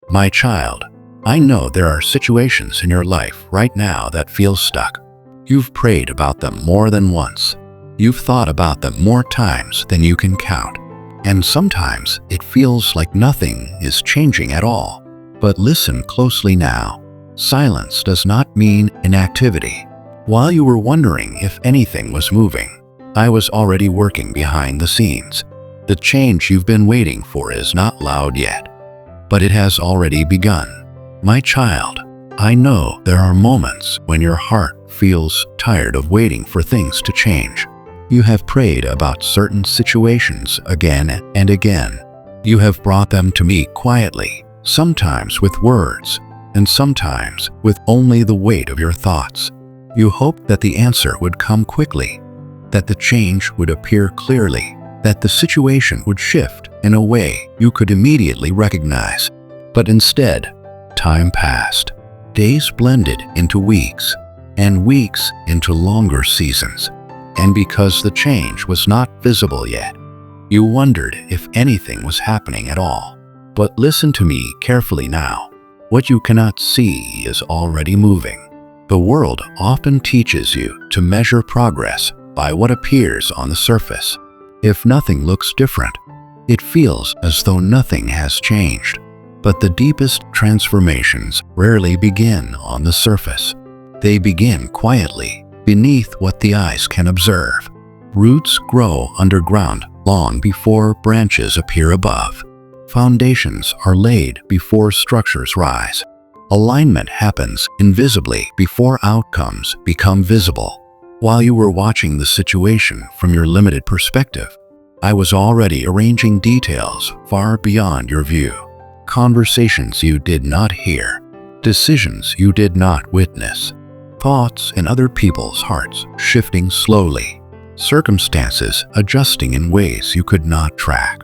My child, I know there are situations in your life right now that feel stuck. You've prayed about them more than once. You've thought about them more times than you can count. And sometimes it feels like nothing is changing at all. But listen closely now. Silence does not mean inactivity. While you were wondering if anything was moving, I was already working behind the scenes. The change you've been waiting for is not loud yet, but it has already begun. My child, I know there are moments when your heart feels tired of waiting for things to change. You have prayed about certain situations again and again. You have brought them to me quietly, sometimes with words, and sometimes with only the weight of your thoughts. You hoped that the answer would come quickly, that the change would appear clearly, that the situation would shift in a way you could immediately recognize. But instead, time passed. Days blended into weeks, and weeks into longer seasons. And because the change was not visible yet, you wondered if anything was happening at all. But listen to me carefully now. What you cannot see is already moving. The world often teaches you to measure progress by what appears on the surface. If nothing looks different, it feels as though nothing has changed. But the deepest transformations rarely begin on the surface. They begin quietly, beneath what the eyes can observe. Roots grow underground long before branches appear above. Foundations are laid before structures rise. Alignment happens invisibly before outcomes become visible. While you were watching the situation from your limited perspective, I was already arranging details far beyond your view. Conversations you did not hear, decisions you did not witness, thoughts in other people's hearts shifting slowly, circumstances adjusting in ways you could not track.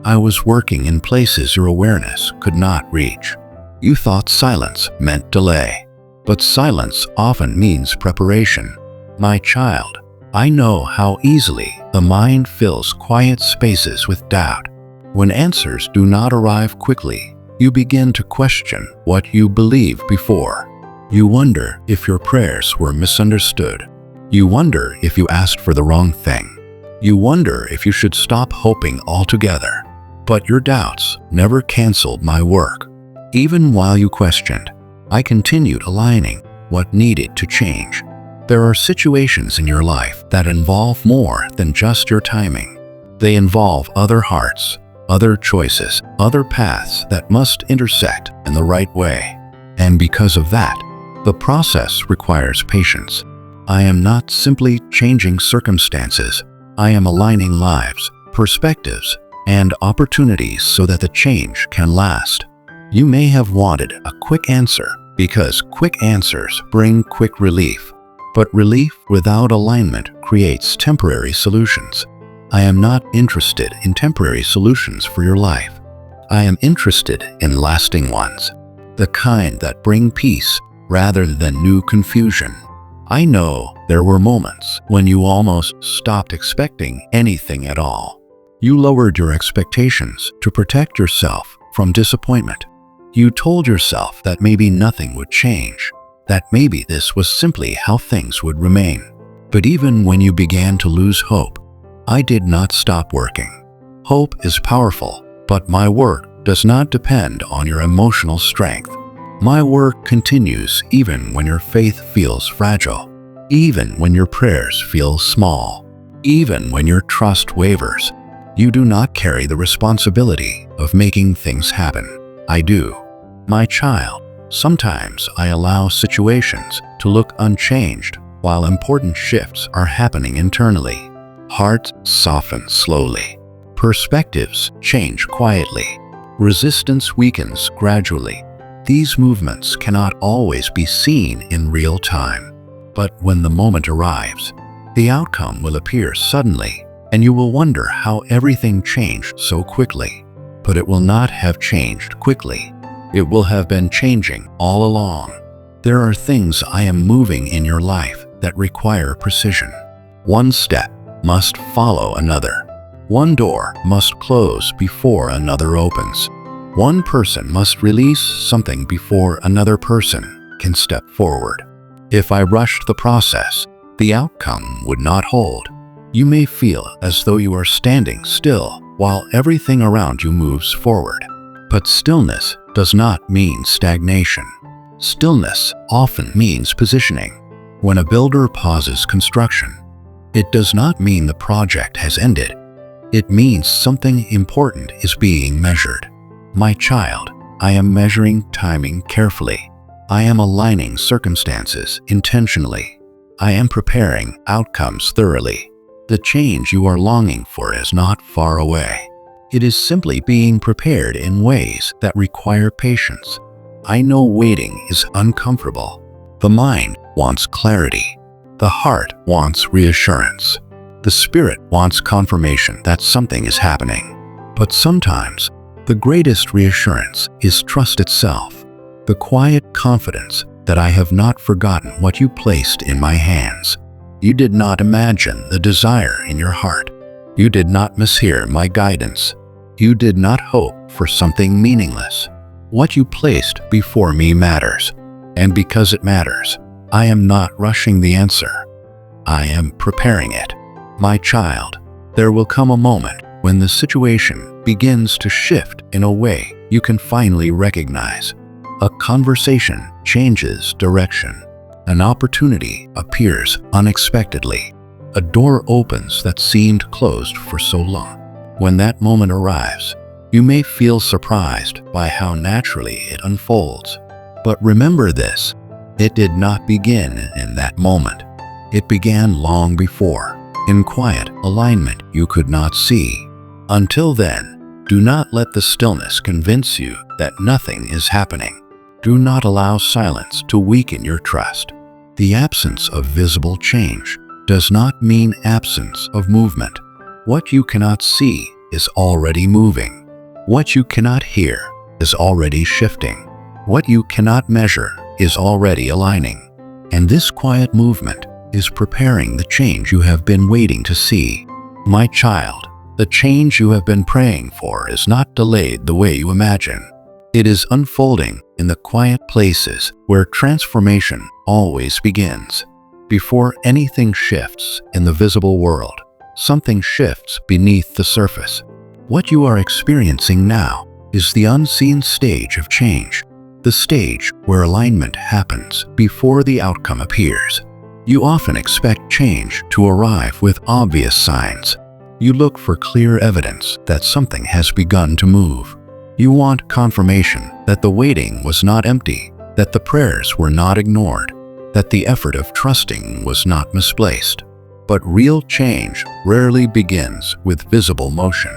I was working in places your awareness could not reach. You thought silence meant delay, but silence often means preparation. My child, I know how easily the mind fills quiet spaces with doubt. When answers do not arrive quickly, you begin to question what you believed before. You wonder if your prayers were misunderstood. You wonder if you asked for the wrong thing. You wonder if you should stop hoping altogether. But your doubts never canceled my work. Even while you questioned, I continued aligning what needed to change. There are situations in your life that involve more than just your timing. They involve other hearts, other choices, other paths that must intersect in the right way. And because of that, the process requires patience. I am not simply changing circumstances. I am aligning lives, perspectives, and opportunities so that the change can last. You may have wanted a quick answer because quick answers bring quick relief. But relief without alignment creates temporary solutions. I am not interested in temporary solutions for your life. I am interested in lasting ones, the kind that bring peace rather than new confusion. I know there were moments when you almost stopped expecting anything at all. You lowered your expectations to protect yourself from disappointment. You told yourself that maybe nothing would change, that maybe this was simply how things would remain. But even when you began to lose hope, I did not stop working. Hope is powerful, but my work does not depend on your emotional strength. My work continues even when your faith feels fragile, even when your prayers feel small, even when your trust wavers. You do not carry the responsibility of making things happen. I do. My child, sometimes I allow situations to look unchanged while important shifts are happening internally. Hearts soften slowly. Perspectives change quietly. Resistance weakens gradually. These movements cannot always be seen in real time. But when the moment arrives, the outcome will appear suddenly, and you will wonder how everything changed so quickly. But it will not have changed quickly. It will have been changing all along. There are things I am moving in your life that require precision. One step must follow another. One door must close before another opens. One person must release something before another person can step forward. If I rushed the process, the outcome would not hold. You may feel as though you are standing still while everything around you moves forward. But stillness does not mean stagnation. Stillness often means positioning. When a builder pauses construction, it does not mean the project has ended. It means something important is being measured. My child, I am measuring timing carefully. I am aligning circumstances intentionally. I am preparing outcomes thoroughly. The change you are longing for is not far away. It is simply being prepared in ways that require patience. I know waiting is uncomfortable. The mind wants clarity. The heart wants reassurance. The spirit wants confirmation that something is happening. But sometimes, the greatest reassurance is trust itself, the quiet confidence that I have not forgotten what you placed in my hands. You did not imagine the desire in your heart. You did not mishear my guidance. You did not hope for something meaningless. What you placed before me matters, and because it matters, I am not rushing the answer. I am preparing it. My child, there will come a moment when the situation begins to shift in a way you can finally recognize. A conversation changes direction. An opportunity appears unexpectedly. A door opens that seemed closed for so long. When that moment arrives, you may feel surprised by how naturally it unfolds. But remember this, it did not begin in that moment. It began long before, in quiet alignment you could not see. Until then, do not let the stillness convince you that nothing is happening. Do not allow silence to weaken your trust. The absence of visible change does not mean absence of movement. What you cannot see is already moving. What you cannot hear is already shifting. What you cannot measure is already aligning. And this quiet movement is preparing the change you have been waiting to see. My child, the change you have been praying for is not delayed the way you imagine. It is unfolding in the quiet places where transformation always begins. Before anything shifts in the visible world, something shifts beneath the surface. What you are experiencing now is the unseen stage of change, the stage where alignment happens before the outcome appears. You often expect change to arrive with obvious signs. You look for clear evidence that something has begun to move. You want confirmation that the waiting was not empty, that the prayers were not ignored, that the effort of trusting was not misplaced. But real change rarely begins with visible motion.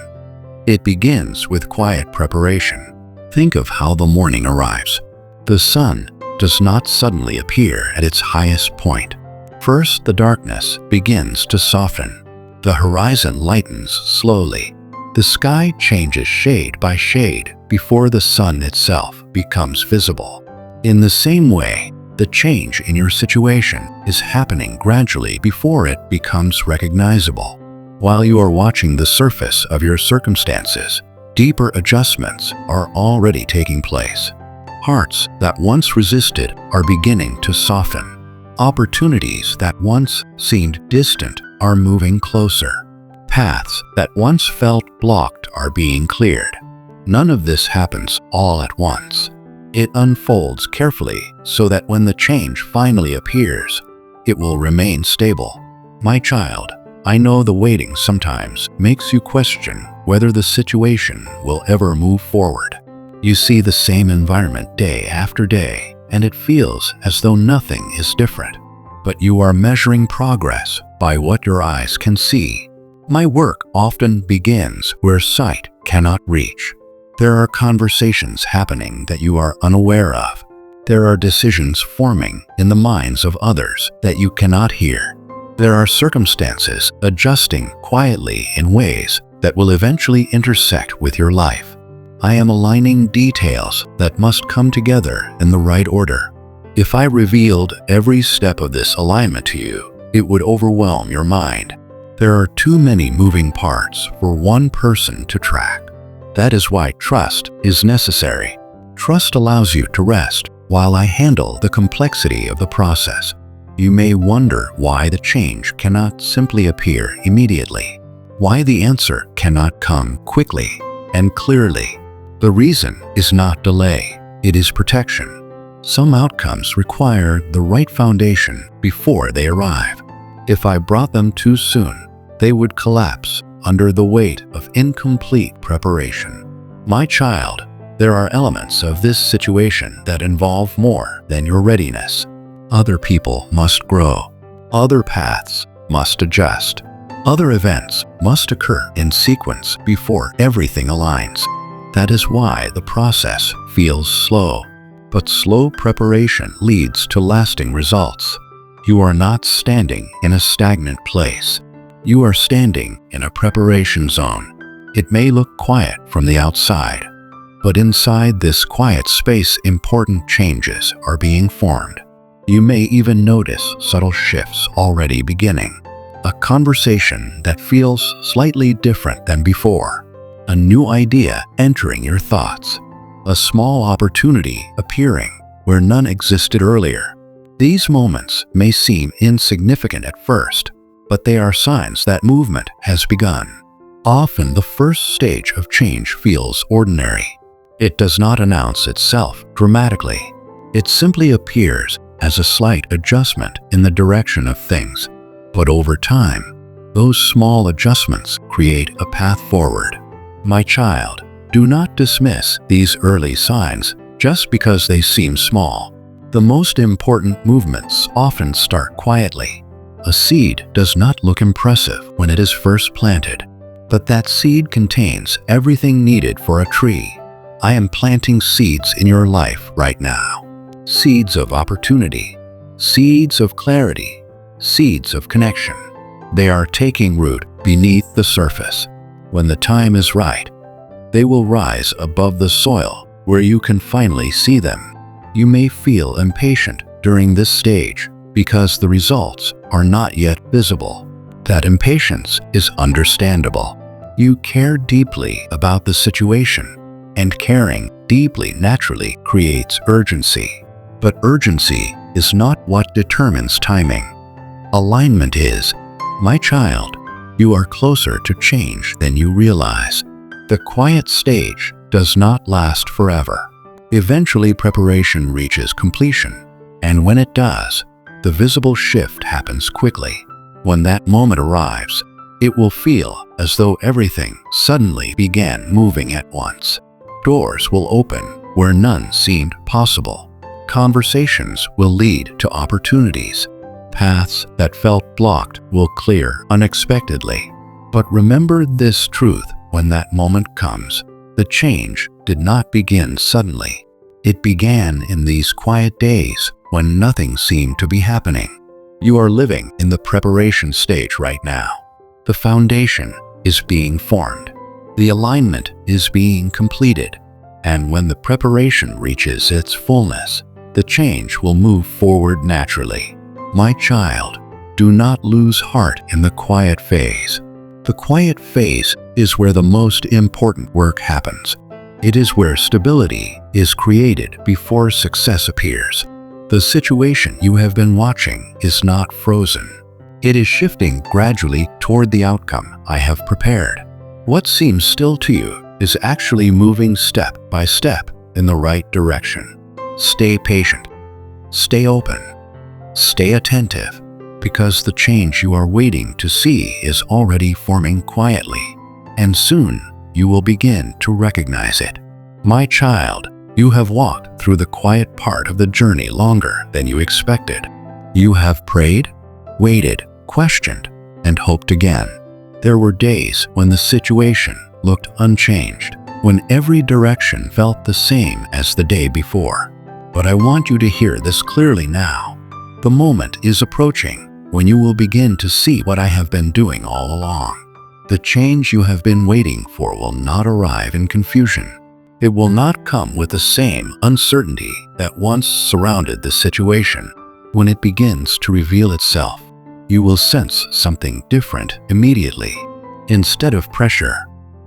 It begins with quiet preparation. Think of how the morning arrives. The sun does not suddenly appear at its highest point. First, the darkness begins to soften. The horizon lightens slowly. The sky changes shade by shade before the sun itself becomes visible. In the same way, the change in your situation is happening gradually before it becomes recognizable. While you are watching the surface of your circumstances, deeper adjustments are already taking place. Hearts that once resisted are beginning to soften. Opportunities that once seemed distant are moving closer. Paths that once felt blocked are being cleared. None of this happens all at once. It unfolds carefully so that when the change finally appears, it will remain stable. My child, I know the waiting sometimes makes you question whether the situation will ever move forward. You see the same environment day after day, and it feels as though nothing is different. But you are measuring progress by what your eyes can see. My work often begins where sight cannot reach. There are conversations happening that you are unaware of. There are decisions forming in the minds of others that you cannot hear. There are circumstances adjusting quietly in ways that will eventually intersect with your life. I am aligning details that must come together in the right order. If I revealed every step of this alignment to you, it would overwhelm your mind. There are too many moving parts for one person to track. That is why trust is necessary. Trust allows you to rest while I handle the complexity of the process. You may wonder why the change cannot simply appear immediately, why the answer cannot come quickly and clearly. The reason is not delay, it is protection. Some outcomes require the right foundation before they arrive. If I brought them too soon, they would collapse under the weight of incomplete preparation. My child, there are elements of this situation that involve more than your readiness. Other people must grow. Other paths must adjust. Other events must occur in sequence before everything aligns. That is why the process feels slow. But slow preparation leads to lasting results. You are not standing in a stagnant place. You are standing in a preparation zone. It may look quiet from the outside, but inside this quiet space, important changes are being formed. You may even notice subtle shifts already beginning. A conversation that feels slightly different than before. A new idea entering your thoughts. A small opportunity appearing where none existed earlier. These moments may seem insignificant at first, but they are signs that movement has begun. Often the first stage of change feels ordinary. It does not announce itself dramatically. It simply appears as a slight adjustment in the direction of things. But over time, those small adjustments create a path forward. My child, do not dismiss these early signs just because they seem small. The most important movements often start quietly. A seed does not look impressive when it is first planted, but that seed contains everything needed for a tree. I am planting seeds in your life right now. Seeds of opportunity, seeds of clarity, seeds of connection. They are taking root beneath the surface. When the time is right, they will rise above the soil where you can finally see them. You may feel impatient during this stage because the results are not yet visible. That impatience is understandable. You care deeply about the situation, and caring deeply naturally creates urgency. But urgency is not what determines timing. Alignment is. My child, you are closer to change than you realize. The quiet stage does not last forever. Eventually, preparation reaches completion, and when it does, the visible shift happens quickly. When that moment arrives, it will feel as though everything suddenly began moving at once. Doors will open where none seemed possible. Conversations will lead to opportunities. Paths that felt blocked will clear unexpectedly. But remember this truth when that moment comes. The change did not begin suddenly. It began in these quiet days when nothing seemed to be happening. You are living in the preparation stage right now. The foundation is being formed. The alignment is being completed. And when the preparation reaches its fullness, the change will move forward naturally. My child, do not lose heart in the quiet phase. The quiet phase is where the most important work happens. It is where stability is created before success appears. The situation you have been watching is not frozen. It is shifting gradually toward the outcome I have prepared. What seems still to you is actually moving step by step in the right direction. Stay patient. Stay open. Stay attentive, because the change you are waiting to see is already forming quietly, and soon you will begin to recognize it. My child, you have walked through the quiet part of the journey longer than you expected. You have prayed, waited, questioned, and hoped again. There were days when the situation looked unchanged, when every direction felt the same as the day before. But I want you to hear this clearly now. The moment is approaching when you will begin to see what I have been doing all along. The change you have been waiting for will not arrive in confusion. It will not come with the same uncertainty that once surrounded the situation. When it begins to reveal itself, you will sense something different immediately. Instead of pressure,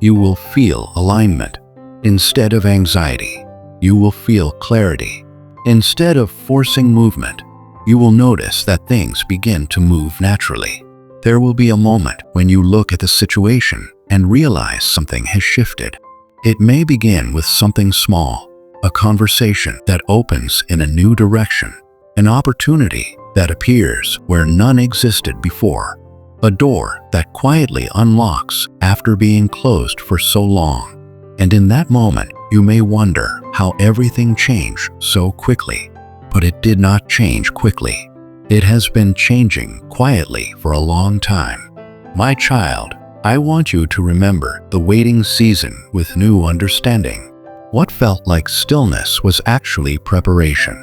you will feel alignment. Instead of anxiety, you will feel clarity. Instead of forcing movement, you will notice that things begin to move naturally. There will be a moment when you look at the situation and realize something has shifted. It may begin with something small, a conversation that opens in a new direction, an opportunity that appears where none existed before, a door that quietly unlocks after being closed for so long. And in that moment, you may wonder how everything changed so quickly. But it did not change quickly. It has been changing quietly for a long time. My child, I want you to remember the waiting season with new understanding. What felt like stillness was actually preparation.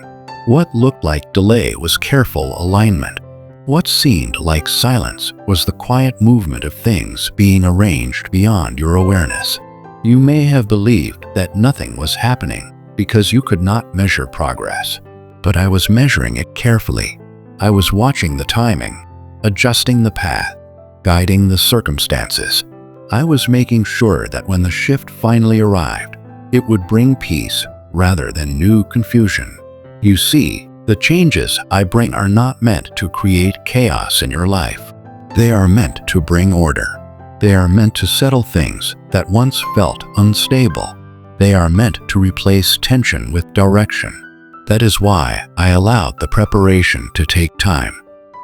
What looked like delay was careful alignment. What seemed like silence was the quiet movement of things being arranged beyond your awareness. You may have believed that nothing was happening because you could not measure progress. But I was measuring it carefully. I was watching the timing, adjusting the path, guiding the circumstances. I was making sure that when the shift finally arrived, it would bring peace rather than new confusion. You see, the changes I bring are not meant to create chaos in your life. They are meant to bring order. They are meant to settle things that once felt unstable. They are meant to replace tension with direction. That is why I allowed the preparation to take time.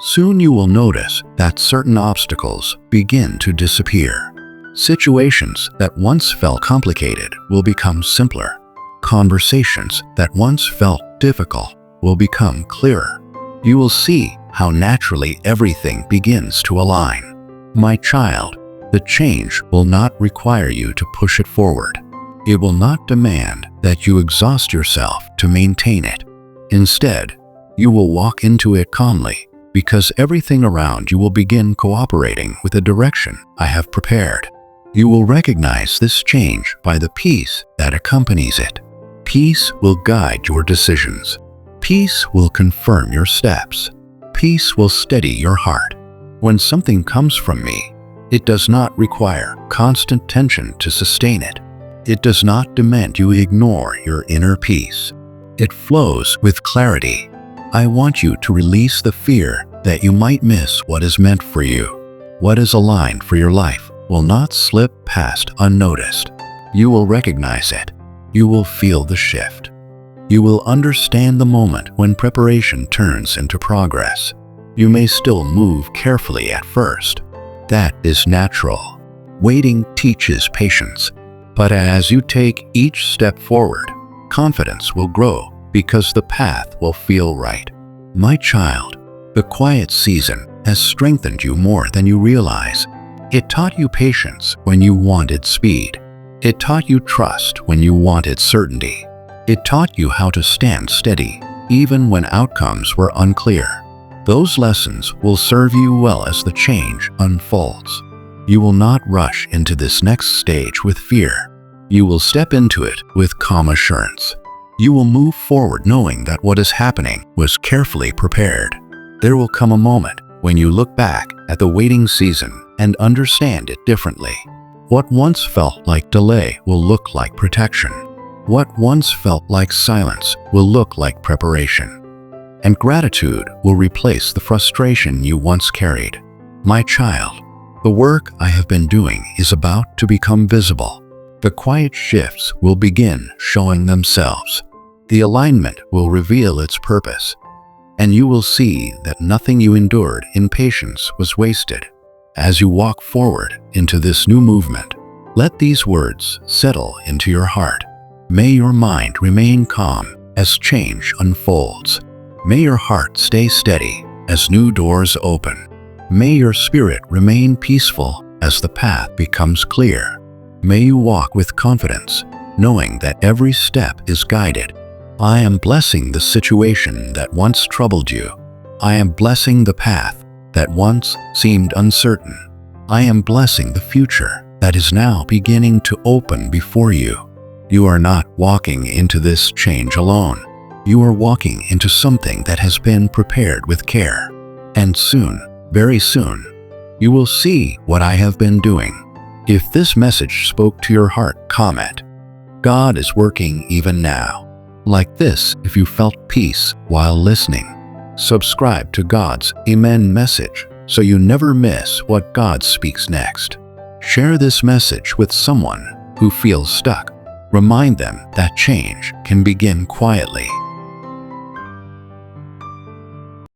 Soon you will notice that certain obstacles begin to disappear. Situations that once felt complicated will become simpler. Conversations that once felt difficult will become clearer. You will see how naturally everything begins to align. My child, the change will not require you to push it forward. It will not demand that you exhaust yourself to maintain it. Instead, you will walk into it calmly, because everything around you will begin cooperating with the direction I have prepared. You will recognize this change by the peace that accompanies it. Peace will guide your decisions. Peace will confirm your steps. Peace will steady your heart. When something comes from me, it does not require constant tension to sustain it. It does not demand you ignore your inner peace. It flows with clarity. I want you to release the fear that you might miss what is meant for you. What is aligned for your life will not slip past unnoticed. You will recognize it. You will feel the shift. You will understand the moment when preparation turns into progress. You may still move carefully at first. That is natural. Waiting teaches patience. But as you take each step forward, confidence will grow because the path will feel right. My child, the quiet season has strengthened you more than you realize. It taught you patience when you wanted speed. It taught you trust when you wanted certainty. It taught you how to stand steady, even when outcomes were unclear. Those lessons will serve you well as the change unfolds. You will not rush into this next stage with fear. You will step into it with calm assurance. You will move forward knowing that what is happening was carefully prepared. There will come a moment when you look back at the waiting season and understand it differently. What once felt like delay will look like protection. What once felt like silence will look like preparation. And gratitude will replace the frustration you once carried. My child, the work I have been doing is about to become visible. The quiet shifts will begin showing themselves. The alignment will reveal its purpose. And you will see that nothing you endured in patience was wasted. As you walk forward into this new movement, let these words settle into your heart. May your mind remain calm as change unfolds. May your heart stay steady as new doors open. May your spirit remain peaceful as the path becomes clear. May you walk with confidence, knowing that every step is guided. I am blessing the situation that once troubled you. I am blessing the path that once seemed uncertain. I am blessing the future that is now beginning to open before you. You are not walking into this change alone. You are walking into something that has been prepared with care. And soon, very soon, you will see what I have been doing. If this message spoke to your heart, comment. God is working even now. Like this if you felt peace while listening. Subscribe to God's Amen message so you never miss what God speaks next. Share this message with someone who feels stuck. Remind them that change can begin quietly.